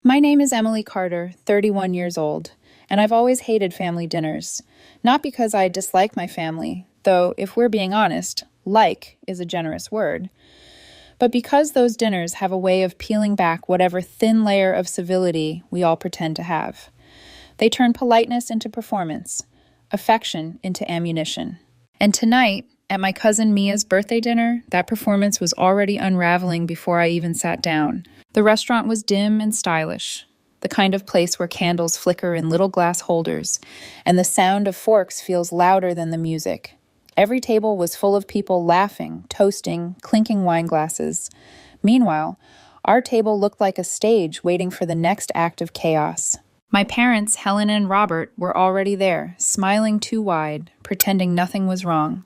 My name is Emily Carter, 31 years old, and I've always hated family dinners. Not because I dislike my family, though, if we're being honest, like is a generous word, but because those dinners have a way of peeling back whatever thin layer of civility we all pretend to have. They turn politeness into performance, affection into ammunition. And tonight, at my cousin Mia's birthday dinner, that performance was already unraveling before I even sat down. The restaurant was dim and stylish, the kind of place where candles flicker in little glass holders, and the sound of forks feels louder than the music. Every table was full of people laughing, toasting, clinking wine glasses. Meanwhile, our table looked like a stage waiting for the next act of chaos. My parents, Helen and Robert, were already there, smiling too wide, pretending nothing was wrong.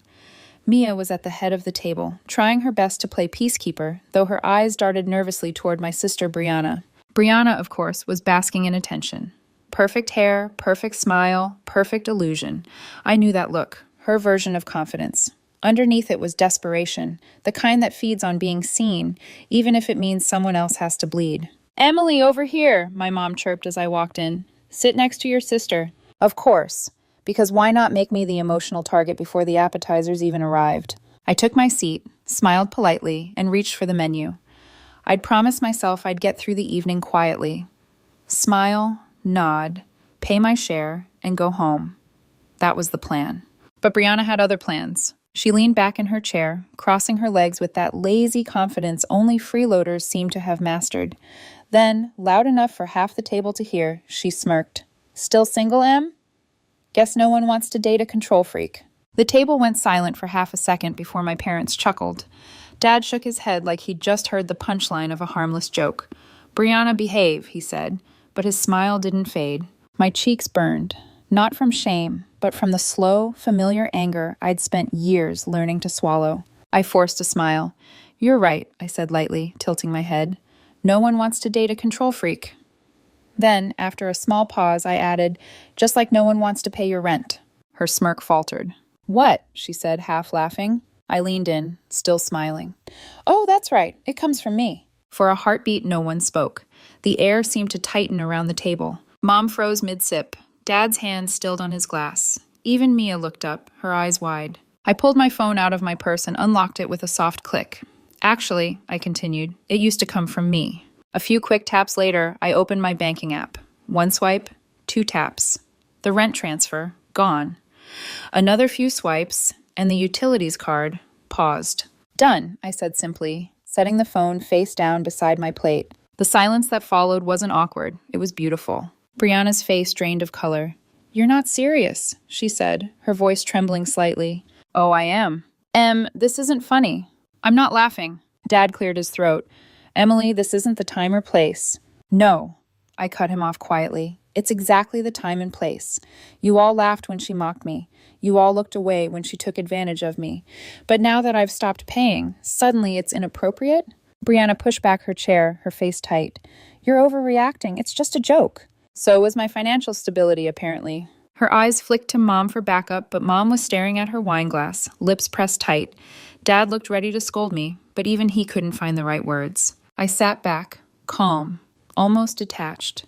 Mia was at the head of the table, trying her best to play peacekeeper, though her eyes darted nervously toward my sister Brianna. Brianna, of course, was basking in attention. Perfect hair, perfect smile, perfect illusion. I knew that look, her version of confidence. Underneath it was desperation, the kind that feeds on being seen, even if it means someone else has to bleed. "Emily, over here," my mom chirped as I walked in. "Sit next to your sister." Of course, because why not make me the emotional target before the appetizers even arrived? I took my seat, smiled politely, and reached for the menu. I'd promised myself I'd get through the evening quietly. Smile, nod, pay my share, and go home. That was the plan. But Brianna had other plans. She leaned back in her chair, crossing her legs with that lazy confidence only freeloaders seem to have mastered. Then, loud enough for half the table to hear, she smirked. "Still single, Em? Guess no one wants to date a control freak." The table went silent for half a second before my parents chuckled. Dad shook his head like he'd just heard the punchline of a harmless joke. "Brianna, behave," he said, but his smile didn't fade. My cheeks burned, not from shame, but from the slow, familiar anger I'd spent years learning to swallow. I forced a smile. "You're right," I said lightly, tilting my head. "No one wants to date a control freak." Then, after a small pause, I added, "Just like no one wants to pay your rent." Her smirk faltered. "What?" she said, half laughing. I leaned in, still smiling. "Oh, that's right. It comes from me." For a heartbeat, no one spoke. The air seemed to tighten around the table. Mom froze mid-sip. Dad's hand stilled on his glass. Even Mia looked up, her eyes wide. I pulled my phone out of my purse and unlocked it with a soft click. "Actually," I continued, "it used to come from me." A few quick taps later, I opened my banking app. One swipe, 2 taps. The rent transfer, gone. Another few swipes, and the utilities card paused. "Done," I said simply, setting the phone face down beside my plate. The silence that followed wasn't awkward. It was beautiful. Brianna's face drained of color. "You're not serious," she said, her voice trembling slightly. "Oh, I am." This isn't funny." "I'm not laughing." Dad cleared his throat. "Emily, this isn't the time or place." "No," I cut him off quietly. "It's exactly the time and place. You all laughed when she mocked me. You all looked away when she took advantage of me. But now that I've stopped paying, suddenly it's inappropriate?" Brianna pushed back her chair, her face tight. "You're overreacting. It's just a joke." So was my financial stability, apparently. Her eyes flicked to Mom for backup, but Mom was staring at her wine glass, lips pressed tight. Dad looked ready to scold me, but even he couldn't find the right words. I sat back, calm, almost detached.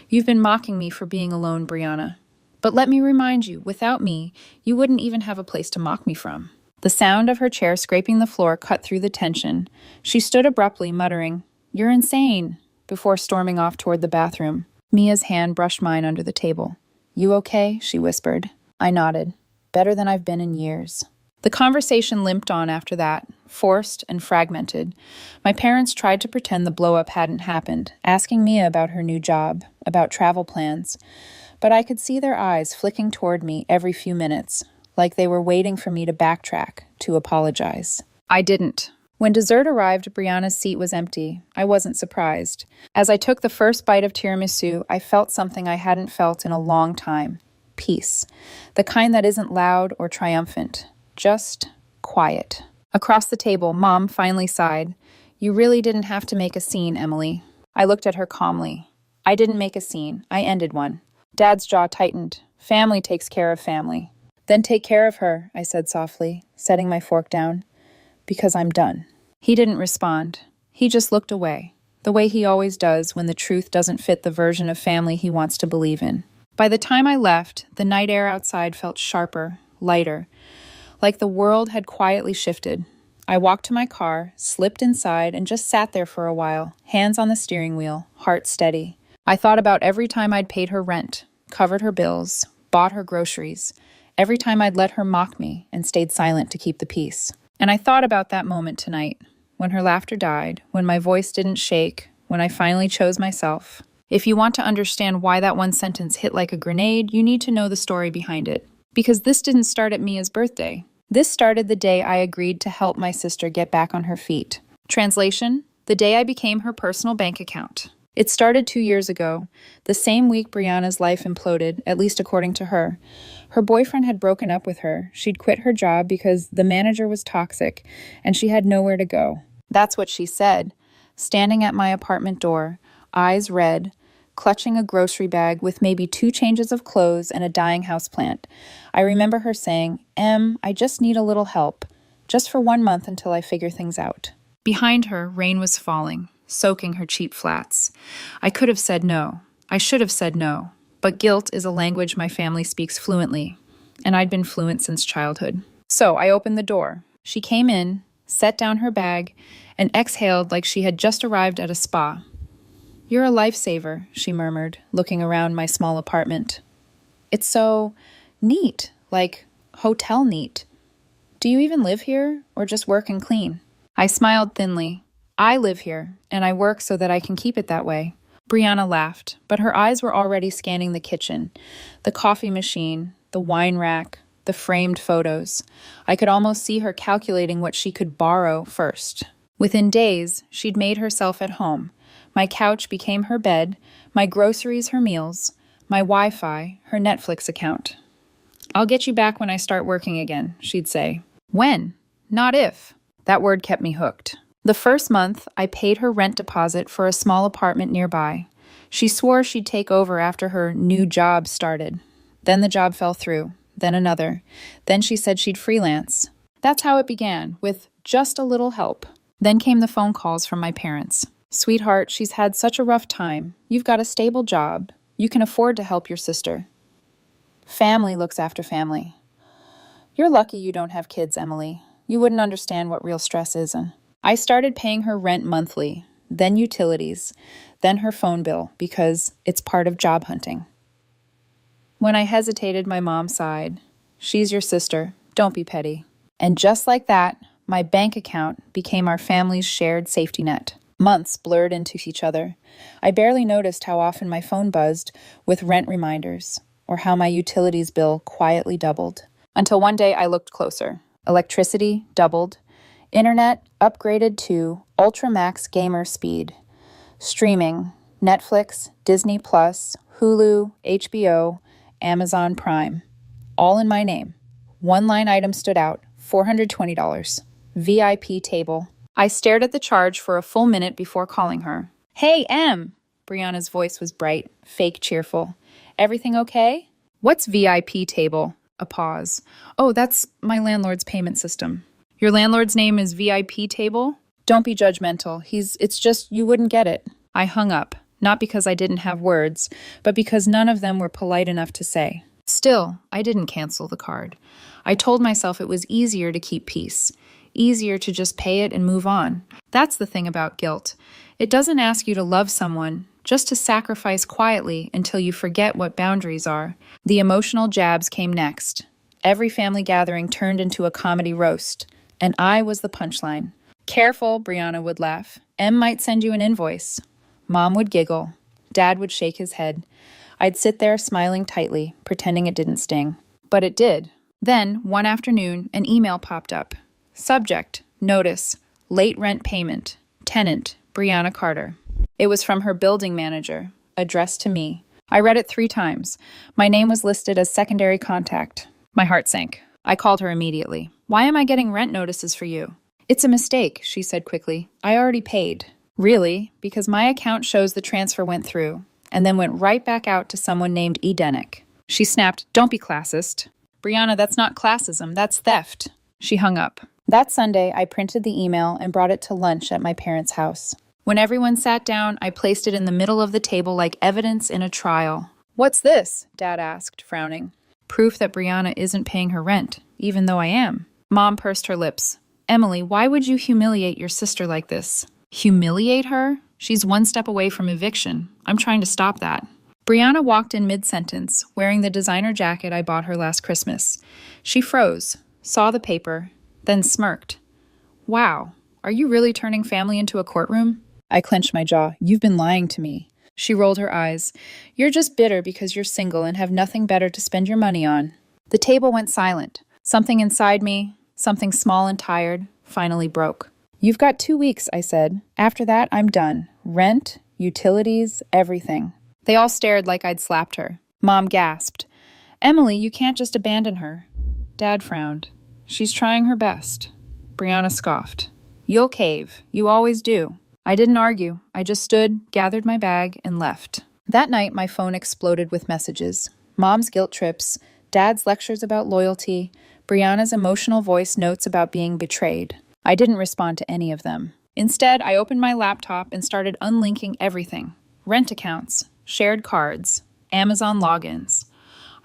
"You've been mocking me for being alone, Brianna. But let me remind you, without me, you wouldn't even have a place to mock me from." The sound of her chair scraping the floor cut through the tension. She stood abruptly, muttering, "You're insane," before storming off toward the bathroom. Mia's hand brushed mine under the table. "You okay?" she whispered. I nodded. "Better than I've been in years." The conversation limped on after that, forced and fragmented. My parents tried to pretend the blow-up hadn't happened, asking Mia about her new job, about travel plans. But I could see their eyes flicking toward me every few minutes, like they were waiting for me to backtrack, to apologize. I didn't. When dessert arrived, Brianna's seat was empty. I wasn't surprised. As I took the first bite of tiramisu, I felt something I hadn't felt in a long time. Peace. The kind that isn't loud or triumphant. Just quiet. Across the table, Mom finally sighed. "You really didn't have to make a scene, Emily." I looked at her calmly. "I didn't make a scene. I ended one." Dad's jaw tightened. "Family takes care of family." "Then take care of her," I said softly, setting my fork down. "Because I'm done." He didn't respond. He just looked away. the way he always does when the truth doesn't fit the version of family he wants to believe in. By the time I left, the night air outside felt sharper, lighter, like the world had quietly shifted. I walked to my car, slipped inside, and just sat there for a while, hands on the steering wheel, heart steady. I thought about every time I'd paid her rent, covered her bills, bought her groceries, every time I'd let her mock me and stayed silent to keep the peace. And I thought about that moment tonight, when her laughter died, when my voice didn't shake, when I finally chose myself. If you want to understand why that one sentence hit like a grenade, you need to know the story behind it. Because this didn't start at Mia's birthday. This started the day I agreed to help my sister get back on her feet. Translation: the day I became her personal bank account. It started 2 years ago, the same week Brianna's life imploded, at least according to her. Her boyfriend had broken up with her. She'd quit her job because the manager was toxic, and she had nowhere to go. That's what she said, standing at my apartment door, eyes red, clutching a grocery bag with maybe 2 changes of clothes and a dying houseplant. I remember her saying, "Em, I just need a little help, just for 1 month until I figure things out." Behind her, rain was falling, soaking her cheap flats. I could have said no. I should have said no. But guilt is a language my family speaks fluently, and I'd been fluent since childhood. So I opened the door. She came in, set down her bag, and exhaled like she had just arrived at a spa. "You're a lifesaver," she murmured, looking around my small apartment. "It's so neat, like hotel neat. Do you even live here, or just work and clean?" I smiled thinly. "I live here, and I work so that I can keep it that way." Brianna laughed, but her eyes were already scanning the kitchen, the coffee machine, the wine rack, the framed photos. I could almost see her calculating what she could borrow first. Within days, she'd made herself at home. My couch became her bed, my groceries her meals, my Wi-Fi her Netflix account. "I'll get you back when I start working again," she'd say. When? Not if. That word kept me hooked. The first month, I paid her rent deposit for a small apartment nearby. She swore she'd take over after her new job started. Then the job fell through, then another. Then she said she'd freelance. That's how it began, with just a little help. Then came the phone calls from my parents. "Sweetheart, she's had such a rough time. You've got a stable job. You can afford to help your sister." Family looks after family. You're lucky you don't have kids, Emily. You wouldn't understand what real stress is. And I started paying her rent monthly, then utilities, then her phone bill, because it's part of job hunting. When I hesitated, my mom sighed. "She's your sister. Don't be petty." And just like that, my bank account became our family's shared safety net. Months blurred into each other. I barely noticed how often my phone buzzed with rent reminders, or how my utilities bill quietly doubled. Until one day I looked closer. Electricity doubled. Internet upgraded to Ultra Max gamer speed. Streaming, Netflix, Disney+, Hulu, HBO, Amazon Prime. All in my name. One line item stood out, $420. VIP table. I stared at the charge for a full minute before calling her. "Hey, Em!" Brianna's voice was bright, fake cheerful. "Everything okay?" "What's VIP table?" A pause. "Oh, that's my landlord's payment system." "Your landlord's name is VIP table?" "Don't be judgmental. It's just you wouldn't get it." I hung up, not because I didn't have words, but because none of them were polite enough to say. Still, I didn't cancel the card. I told myself it was easier to keep peace. Easier to just pay it and move on. That's the thing about guilt. It doesn't ask you to love someone, just to sacrifice quietly until you forget what boundaries are. The emotional jabs came next. Every family gathering turned into a comedy roast, and I was the punchline. "Careful," Brianna would laugh. "Em might send you an invoice." Mom would giggle. Dad would shake his head. I'd sit there smiling tightly, pretending it didn't sting. But it did. Then, one afternoon, an email popped up. Subject, notice, late rent payment. Tenant, Brianna Carter. It was from her building manager, addressed to me. I read it 3 times. My name was listed as secondary contact. My heart sank. I called her immediately. "Why am I getting rent notices for you?" "It's a mistake," she said quickly. "I already paid." "Really?" "Because my account shows the transfer went through, and then went right back out to someone named Edenic." She snapped, "Don't be classist." "Brianna, that's not classism, that's theft." She hung up. That Sunday, I printed the email and brought it to lunch at my parents' house. When everyone sat down, I placed it in the middle of the table like evidence in a trial. "What's this?" Dad asked, frowning. "Proof that Brianna isn't paying her rent, even though I am." Mom pursed her lips. "Emily, why would you humiliate your sister like this?" "Humiliate her? She's one step away from eviction. I'm trying to stop that." Brianna walked in mid-sentence, wearing the designer jacket I bought her last Christmas. She froze, saw the paper, then smirked. "Wow, are you really turning family into a courtroom?" I clenched my jaw. "You've been lying to me." She rolled her eyes. "You're just bitter because you're single and have nothing better to spend your money on." The table went silent. Something inside me, something small and tired, finally broke. "You've got 2 weeks," I said. "After that, I'm done. Rent, utilities, everything." They all stared like I'd slapped her. Mom gasped. "Emily, you can't just abandon her." Dad frowned. "She's trying her best." Brianna scoffed. "You'll cave. You always do." I didn't argue. I just stood, gathered my bag, and left. That night, my phone exploded with messages. Mom's guilt trips, Dad's lectures about loyalty, Brianna's emotional voice notes about being betrayed. I didn't respond to any of them. Instead, I opened my laptop and started unlinking everything. Rent accounts, shared cards, Amazon logins.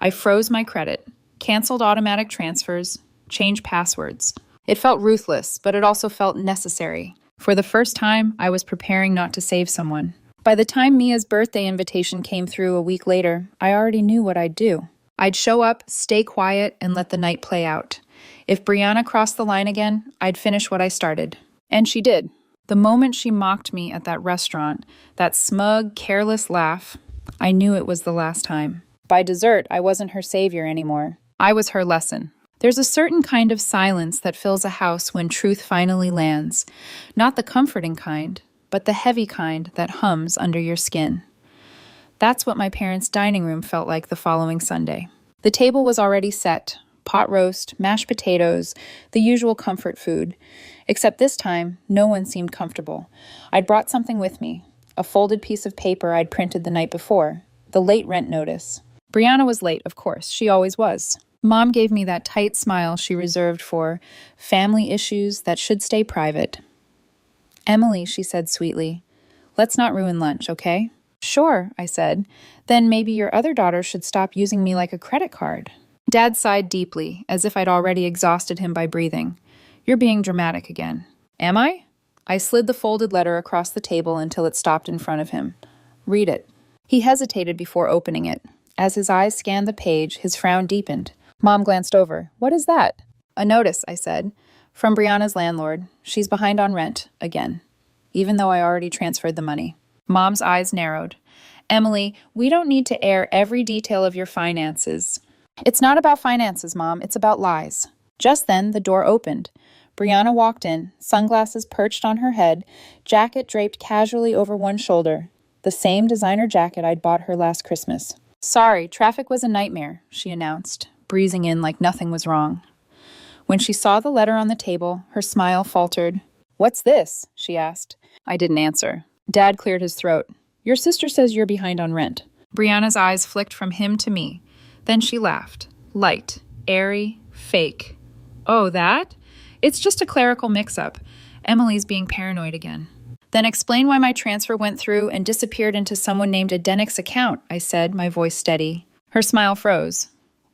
I froze my credit, canceled automatic transfers, changed passwords. It felt ruthless, but it also felt necessary. For the first time, I was preparing not to save someone. By the time Mia's birthday invitation came through a week later, I already knew what I'd do. I'd show up, stay quiet, and let the night play out. If Brianna crossed the line again, I'd finish what I started. And she did. The moment she mocked me at that restaurant, that smug, careless laugh, I knew it was the last time. By dessert, I wasn't her savior anymore. I was her lesson. There's a certain kind of silence that fills a house when truth finally lands. Not the comforting kind, but the heavy kind that hums under your skin. That's what my parents' dining room felt like the following Sunday. The table was already set. Pot roast, mashed potatoes, the usual comfort food. Except this time, no one seemed comfortable. I'd brought something with me. A folded piece of paper I'd printed the night before. The late rent notice. Brianna was late, of course. She always was. Mom gave me that tight smile she reserved for family issues that should stay private. "Emily," she said sweetly, "let's not ruin lunch, okay?" "Sure," I said. "Then maybe your other daughter should stop using me like a credit card." Dad sighed deeply, as if I'd already exhausted him by breathing. "You're being dramatic again." "Am I?" I slid the folded letter across the table until it stopped in front of him. "Read it." He hesitated before opening it. As his eyes scanned the page, his frown deepened. Mom glanced over. "What is that?" "A notice," I said. "From Brianna's landlord. She's behind on rent, again. Even though I already transferred the money." Mom's eyes narrowed. "Emily, we don't need to air every detail of your finances." "It's not about finances, Mom. It's about lies." Just then, the door opened. Brianna walked in, sunglasses perched on her head, jacket draped casually over one shoulder. The same designer jacket I'd bought her last Christmas. "Sorry, traffic was a nightmare," she announced, breezing in like nothing was wrong. When she saw the letter on the table, her smile faltered. "What's this?" she asked. I didn't answer. Dad cleared his throat. "Your sister says you're behind on rent." Brianna's eyes flicked from him to me. Then she laughed. Light, airy, fake. "Oh, that? It's just a clerical mix-up. Emily's being paranoid again." "Then explain why my transfer went through and disappeared into someone named Adenix's account," I said, my voice steady. Her smile froze.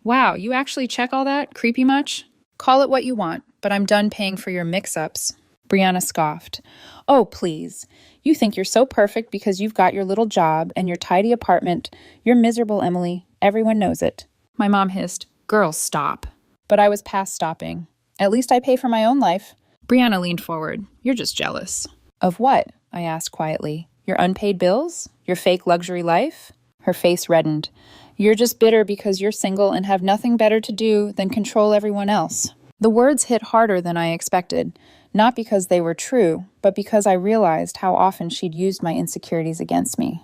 "Wow, you actually check all that? Creepy much?" "Call it what you want, but I'm done paying for your mix-ups." Brianna scoffed. "Oh, please. You think you're so perfect because you've got your little job and your tidy apartment. You're miserable, Emily. Everyone knows it." My mom hissed, "Girl, stop." But I was past stopping. "At least I pay for my own life." Brianna leaned forward. "You're just jealous." "Of what?" I asked quietly. "Your unpaid bills? Your fake luxury life?" Her face reddened. "You're just bitter because you're single and have nothing better to do than control everyone else." The words hit harder than I expected, not because they were true, but because I realized how often she'd used my insecurities against me.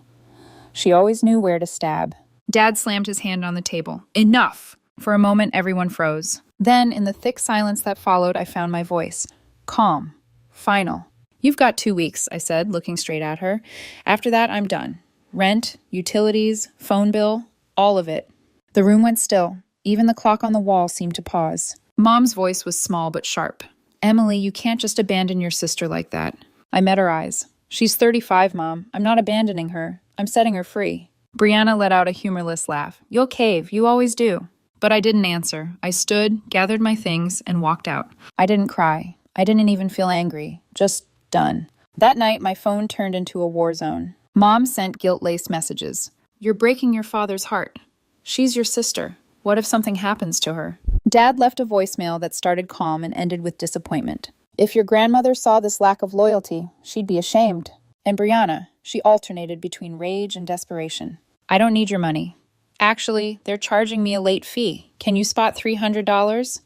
She always knew where to stab. Dad slammed his hand on the table. "Enough!" For a moment, everyone froze. Then, in the thick silence that followed, I found my voice. Calm. Final. "You've got 2 weeks," I said, looking straight at her. "After that, I'm done. Rent, utilities, phone bill, all of it." The room went still. Even the clock on the wall seemed to pause. Mom's voice was small but sharp. "Emily, you can't just abandon your sister like that." I met her eyes. She's 35, Mom. I'm not abandoning her. I'm setting her free. Brianna let out a humorless laugh. You'll cave. You always do. But I didn't answer. I stood, gathered my things, and walked out. I didn't cry. I didn't even feel angry. Just done. That night, my phone turned into a war zone. Mom sent guilt-laced messages. You're breaking your father's heart. She's your sister. What if something happens to her? Dad left a voicemail that started calm and ended with disappointment. If your grandmother saw this lack of loyalty, she'd be ashamed. And Brianna, she alternated between rage and desperation. I don't need your money. Actually, they're charging me a late fee. Can you spot $300?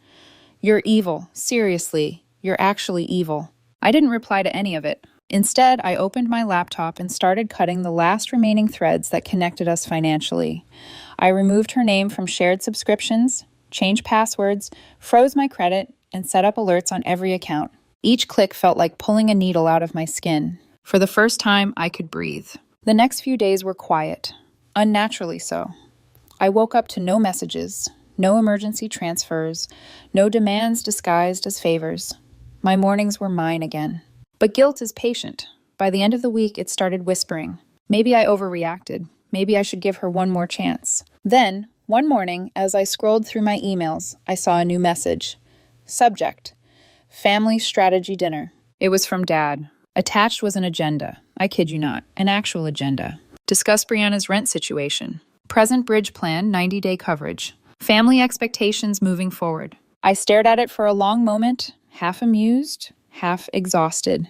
You're evil. Seriously, you're actually evil. I didn't reply to any of it. Instead, I opened my laptop and started cutting the last remaining threads that connected us financially. I removed her name from shared subscriptions, changed passwords, froze my credit, and set up alerts on every account. Each click felt like pulling a needle out of my skin. For the first time, I could breathe. The next few days were quiet, unnaturally so. I woke up to no messages, no emergency transfers, no demands disguised as favors. My mornings were mine again. But guilt is patient. By the end of the week, it started whispering. Maybe I overreacted. Maybe I should give her one more chance. Then, one morning, as I scrolled through my emails, I saw a new message. Subject: Family Strategy Dinner. It was from Dad. Attached was an agenda. I kid you not, an actual agenda. Discuss Brianna's rent situation. Present bridge plan, 90-day coverage. Family expectations moving forward. I stared at it for a long moment, half amused, half exhausted.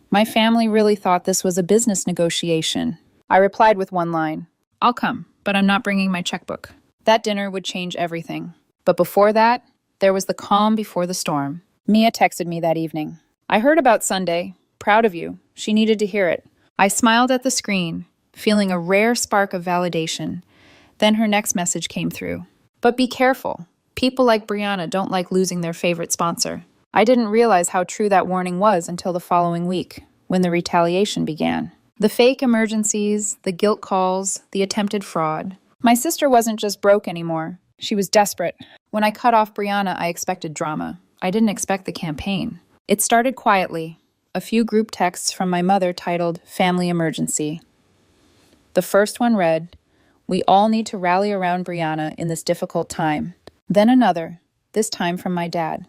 My family really thought this was a business negotiation. I replied with one line. I'll come, but I'm not bringing my checkbook. That dinner would change everything. But before that, there was the calm before the storm. Mia texted me that evening. I heard about Sunday. Proud of you. She needed to hear it. I smiled at the screen, feeling a rare spark of validation. Then her next message came through. But be careful. People like Brianna don't like losing their favorite sponsor. I didn't realize how true that warning was until the following week, when the retaliation began. The fake emergencies, the guilt calls, the attempted fraud. My sister wasn't just broke anymore. She was desperate. When I cut off Brianna, I expected drama. I didn't expect the campaign. It started quietly. A few group texts from my mother titled Family Emergency. The first one read, We all need to rally around Brianna in this difficult time. Then another, this time from my dad.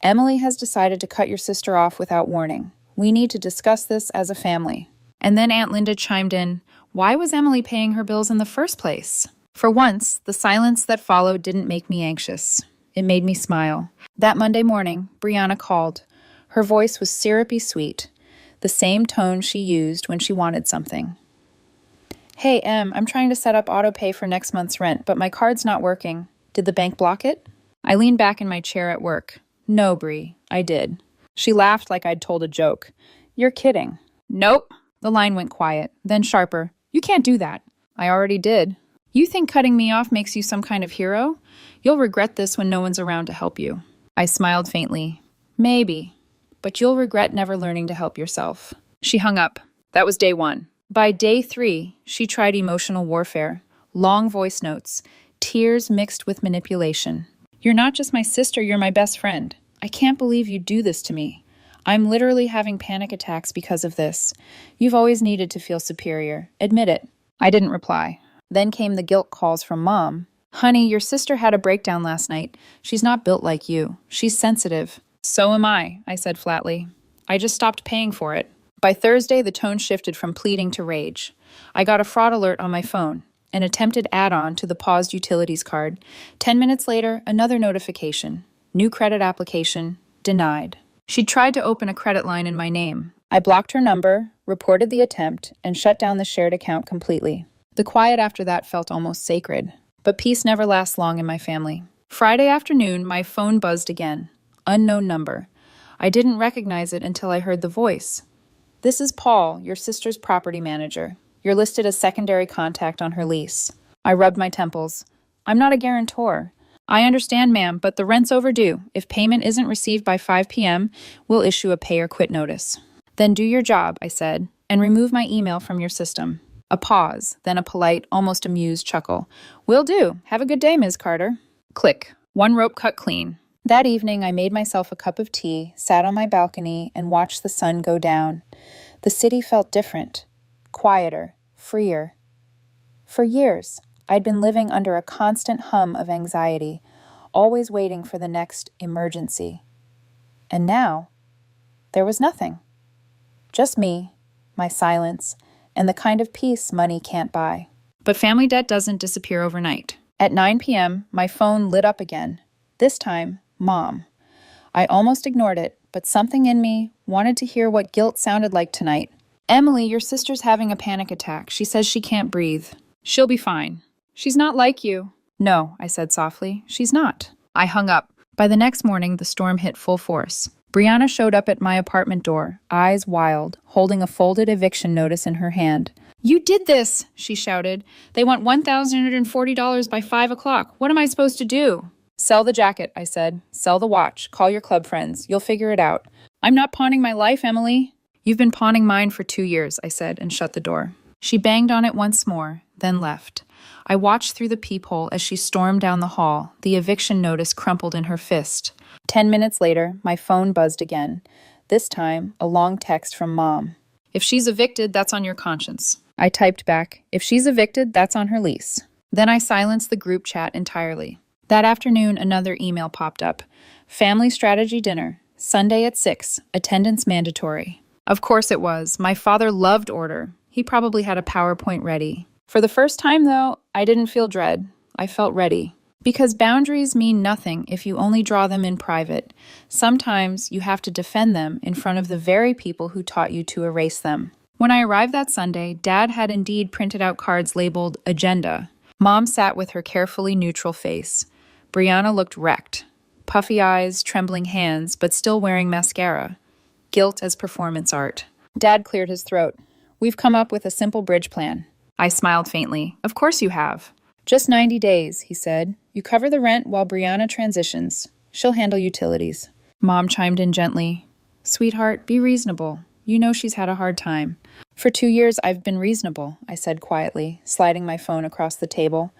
Emily has decided to cut your sister off without warning. We need to discuss this as a family. And then Aunt Linda chimed in, why was Emily paying her bills in the first place? For once, the silence that followed didn't make me anxious. It made me smile. That Monday morning, Brianna called. Her voice was syrupy sweet, the same tone she used when she wanted something. Hey, Em, I'm trying to set up auto pay for next month's rent, but my card's not working. Did the bank block it? I leaned back in my chair at work. No, Bri, I did. She laughed like I'd told a joke. You're kidding. Nope. The line went quiet, then sharper. You can't do that. I already did. You think cutting me off makes you some kind of hero? You'll regret this when no one's around to help you. I smiled faintly. Maybe. But you'll regret never learning to help yourself. She hung up. That was day 1. By day 3, she tried emotional warfare. Long voice notes. Tears mixed with manipulation. You're not just my sister, you're my best friend. I can't believe you do this to me. I'm literally having panic attacks because of this. You've always needed to feel superior. Admit it. I didn't reply. Then came the guilt calls from Mom. Honey, your sister had a breakdown last night. She's not built like you. She's sensitive. So am I said flatly. I just stopped paying for it. By Thursday, the tone shifted from pleading to rage. I got a fraud alert on my phone. An attempted add-on to the paused utilities card. 10 minutes later, another notification. New credit application. Denied. She'd tried to open a credit line in my name. I blocked her number, reported the attempt, and shut down the shared account completely. The quiet after that felt almost sacred. But peace never lasts long in my family. Friday afternoon, my phone buzzed again. Unknown number. I didn't recognize it until I heard the voice. This is Paul, your sister's property manager. You're listed as secondary contact on her lease. I rubbed my temples. I'm not a guarantor. I understand, ma'am, but the rent's overdue. If payment isn't received by 5 p.m., we'll issue a pay or quit notice. Then do your job, I said, and remove my email from your system. A pause, then a polite, almost amused chuckle. Will do. Have a good day, Ms. Carter. Click. One rope cut clean. That evening, I made myself a cup of tea, sat on my balcony, and watched the sun go down. The city felt different, quieter, freer. For years, I'd been living under a constant hum of anxiety, always waiting for the next emergency. And now, there was nothing. Just me, my silence, and the kind of peace money can't buy. But family debt doesn't disappear overnight. At 9 p.m., my phone lit up again. This time, Mom. I almost ignored it, but something in me wanted to hear what guilt sounded like tonight. Emily, your sister's having a panic attack. She says she can't breathe. She'll be fine. She's not like you. No, I said softly. She's not. I hung up. By the next morning, the storm hit full force. Brianna showed up at my apartment door, eyes wild, holding a folded eviction notice in her hand. You did this, she shouted. They want $1,140 by 5 o'clock. What am I supposed to do? Sell the jacket, I said. Sell the watch. Call your club friends. You'll figure it out. I'm not pawning my life, Emily. You've been pawning mine for 2 years, I said, and shut the door. She banged on it once more, then left. I watched through the peephole as she stormed down the hall, the eviction notice crumpled in her fist. 10 minutes later, my phone buzzed again. This time, a long text from Mom. If she's evicted, that's on your conscience. I typed back, if she's evicted, that's on her lease. Then I silenced the group chat entirely. That afternoon, another email popped up. Family strategy dinner, Sunday at 6, attendance mandatory. Of course it was. My father loved order. He probably had a PowerPoint ready. For the first time, though, I didn't feel dread. I felt ready. Because boundaries mean nothing if you only draw them in private. Sometimes you have to defend them in front of the very people who taught you to erase them. When I arrived that Sunday, Dad had indeed printed out cards labeled Agenda. Mom sat with her carefully neutral face. Brianna looked wrecked. Puffy eyes, trembling hands, but still wearing mascara. Guilt as performance art. Dad cleared his throat. We've come up with a simple bridge plan. I smiled faintly. Of course you have. Just 90 days, he said. You cover the rent while Brianna transitions. She'll handle utilities. Mom chimed in gently. Sweetheart, be reasonable. You know she's had a hard time. For 2 years, I've been reasonable, I said quietly, sliding my phone across the table.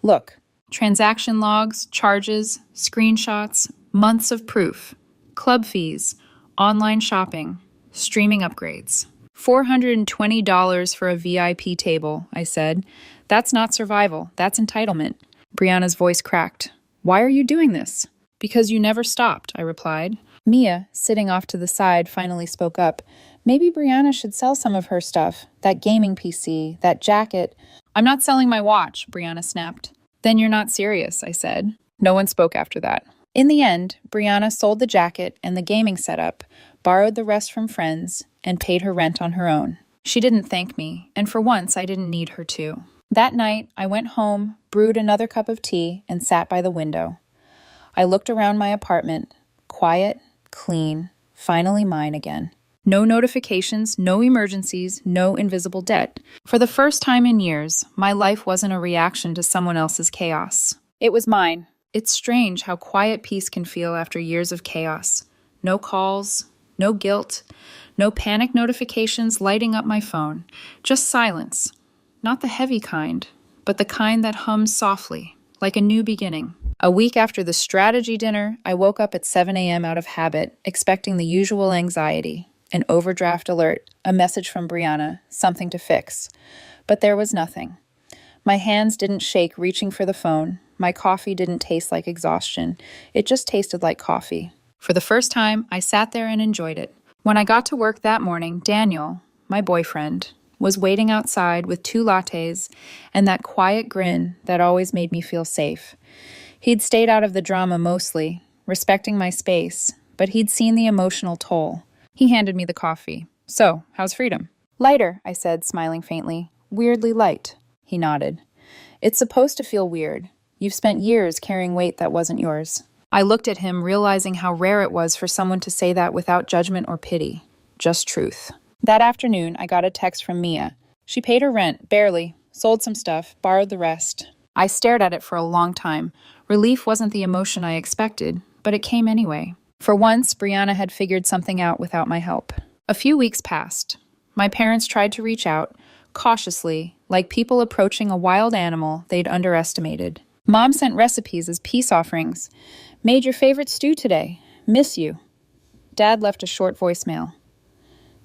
Look, transaction logs, charges, screenshots, months of proof, club fees, online shopping, streaming upgrades. $420 for a VIP table, I said. That's not survival, that's entitlement. Brianna's voice cracked. Why are you doing this? Because you never stopped, I replied. Mia, sitting off to the side, finally spoke up. Maybe Brianna should sell some of her stuff. That gaming PC, that jacket. I'm not selling my watch, Brianna snapped. Then you're not serious, I said. No one spoke after that. In the end, Brianna sold the jacket and the gaming setup, borrowed the rest from friends, and paid her rent on her own. She didn't thank me, and for once I didn't need her to. That night, I went home, brewed another cup of tea, and sat by the window. I looked around my apartment, quiet, clean, finally mine again. No notifications, no emergencies, no invisible debt. For the first time in years, my life wasn't a reaction to someone else's chaos. It was mine. It's strange how quiet peace can feel after years of chaos. No calls, no guilt, no panic notifications lighting up my phone. Just silence. Not the heavy kind, but the kind that hums softly, like a new beginning. A week after the strategy dinner, I woke up at 7 a.m. out of habit, expecting the usual anxiety. An overdraft alert, a message from Brianna, something to fix. But there was nothing. My hands didn't shake reaching for the phone. My coffee didn't taste like exhaustion. It just tasted like coffee. For the first time, I sat there and enjoyed it. When I got to work that morning, Daniel, my boyfriend, was waiting outside with 2 lattes and that quiet grin that always made me feel safe. He'd stayed out of the drama mostly, respecting my space, but he'd seen the emotional toll. He handed me the coffee. So, how's freedom? Lighter, I said, smiling faintly. Weirdly light. He nodded. It's supposed to feel weird. You've spent years carrying weight that wasn't yours. I looked at him, realizing how rare it was for someone to say that without judgment or pity. Just truth. That afternoon, I got a text from Mia. She paid her rent, barely, sold some stuff, borrowed the rest. I stared at it for a long time. Relief wasn't the emotion I expected, but it came anyway. For once, Brianna had figured something out without my help. A few weeks passed. My parents tried to reach out, cautiously, like people approaching a wild animal they'd underestimated. Mom sent recipes as peace offerings. Made your favorite stew today. Miss you. Dad left a short voicemail.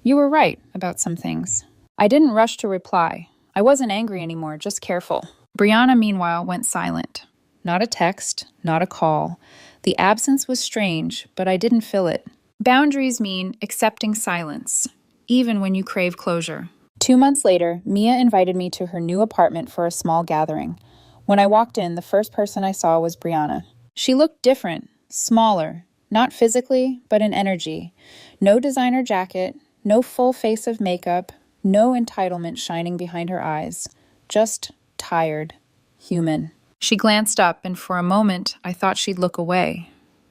You were right about some things. I didn't rush to reply. I wasn't angry anymore, just careful. Brianna, meanwhile, went silent. Not a text, not a call. The absence was strange, but I didn't feel it. Boundaries mean accepting silence, even when you crave closure. 2 months later, Mia invited me to her new apartment for a small gathering. When I walked in, the first person I saw was Brianna. She looked different, smaller, not physically, but in energy. No designer jacket, no full face of makeup, no entitlement shining behind her eyes. Just tired, human. She glanced up, and for a moment, I thought she'd look away.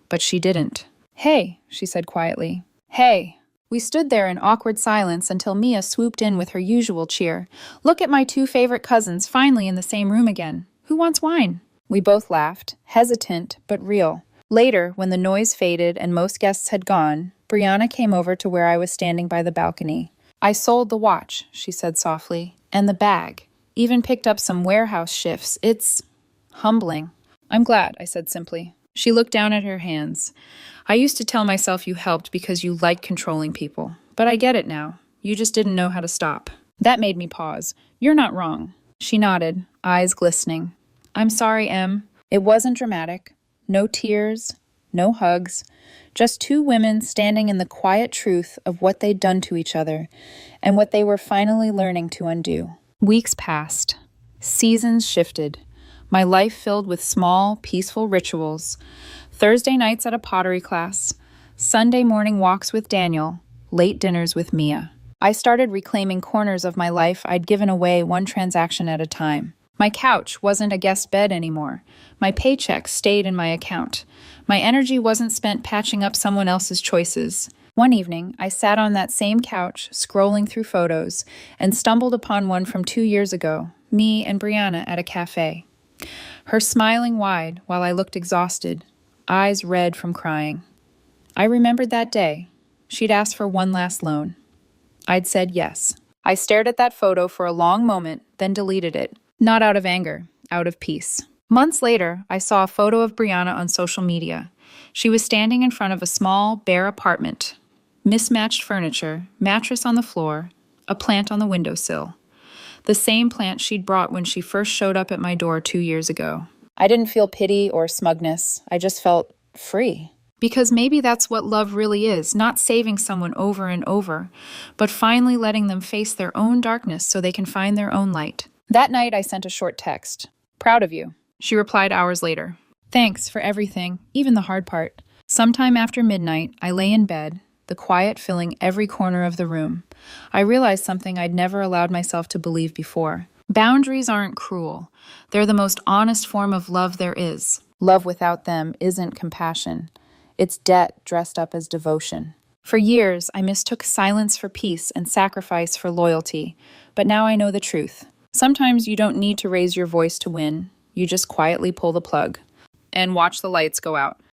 But she didn't. "Hey," she said quietly. "Hey." We stood there in awkward silence until Mia swooped in with her usual cheer. "Look at my two favorite cousins finally in the same room again. Who wants wine?" We both laughed, hesitant but real. Later, when the noise faded and most guests had gone, Brianna came over to where I was standing by the balcony. "I sold the watch," she said softly, "and the bag. Even picked up some warehouse shifts. It's humbling." "I'm glad," I said simply. She looked down at her hands. "I used to tell myself you helped because you like controlling people. But I get it now. You just didn't know how to stop." That made me pause. "You're not wrong." She nodded, eyes glistening. "I'm sorry, Em. It wasn't dramatic. No tears, no hugs. Just two women standing in the quiet truth of what they'd done to each other and what they were finally learning to undo." Weeks passed. Seasons shifted. My life filled with small, peaceful rituals. Thursday nights at a pottery class, Sunday morning walks with Daniel, late dinners with Mia. I started reclaiming corners of my life I'd given away one transaction at a time. My couch wasn't a guest bed anymore. My paycheck stayed in my account. My energy wasn't spent patching up someone else's choices. One evening, I sat on that same couch, scrolling through photos, and stumbled upon one from 2 years ago, me and Brianna at a cafe. Her smiling wide while I looked exhausted, eyes red from crying. I remembered that day. She'd asked for one last loan. I'd said yes. I stared at that photo for a long moment, then deleted it. Not out of anger, out of peace. Months later, I saw a photo of Brianna on social media. She was standing in front of a small, bare apartment. Mismatched furniture, mattress on the floor, a plant on the windowsill. The same plant she'd brought when she first showed up at my door 2 years ago. I didn't feel pity or smugness. I just felt free. Because maybe that's what love really is, not saving someone over and over, but finally letting them face their own darkness so they can find their own light. That night, I sent a short text. "Proud of you." She replied hours later. "Thanks for everything, even the hard part." Sometime after midnight, I lay in bed, the quiet filling every corner of the room. I realized something I'd never allowed myself to believe before. Boundaries aren't cruel. They're the most honest form of love there is. Love without them isn't compassion. It's debt dressed up as devotion. For years, I mistook silence for peace and sacrifice for loyalty, but now I know the truth. Sometimes you don't need to raise your voice to win. You just quietly pull the plug and watch the lights go out.